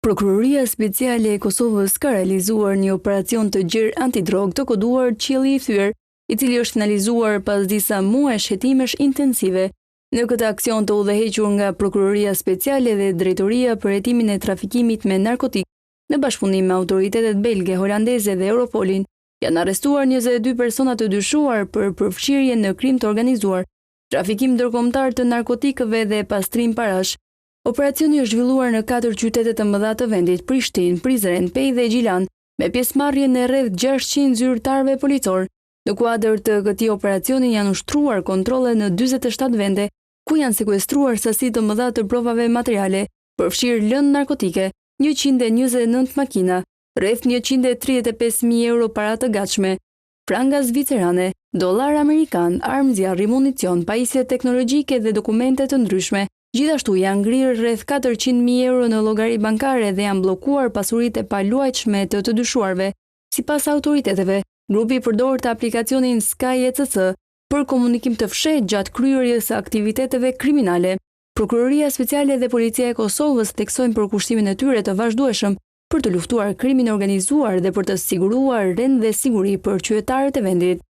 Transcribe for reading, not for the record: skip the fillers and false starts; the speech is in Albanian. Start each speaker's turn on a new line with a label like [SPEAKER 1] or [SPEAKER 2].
[SPEAKER 1] Prokuroria Speciale e Kosovës ka realizuar një operacion të gjerë antidrog të koduar Qielli i Thyer, i cili është finalizuar pas disa muajsh hetimesh intensive. Në këtë aksion të udhëhequr nga Prokuroria Speciale dhe Drejtoria për hetimin e trafikimit me narkotik, në bashkëpunim me autoritetet belge, holandeze dhe Europolin, janë arrestuar 22 persona të dyshuar për përfshirje në krim të organizuar, trafikim ndërkombëtar të narkotikëve dhe pastrim parash. Operacioni është zhvilluar në 4 qytete të mëdha të vendit, Prishtinë, Prizren, Pejë dhe Gjilan, me pjesëmarrjen e rreth 600 zyrtarëve policor. Në kuadër të këtij operacioni janë ushtruar kontrolle në 47 vende, ku janë sekuestruar sasi të mëdha të provave materiale, përfshirë lëndë narkotike, 129 makina, rreth 135.000 euro para të gatshme, franga zvicerane, dollar amerikan, armë zjarri, municion, pajisje teknologjike dhe dokumente të ndryshme. Gjithashtu janë ngrirë rreth 400.000 euro në llogari bankare dhe janë bllokuar pasuritë e paluajtshme të dyshuarve. Sipas autoriteteve, grupi përdor të aplikacionin Sky ECC për komunikim të fshehtë gjatë kryerjes së aktiviteteve kriminale. Prokuroria Speciale dhe Policia e Kosovës theksojnë përkushtimin e tyre të vazhdueshëm për të luftuar krimin organizuar dhe për të siguruar rend dhe siguri për qytetarët e vendit.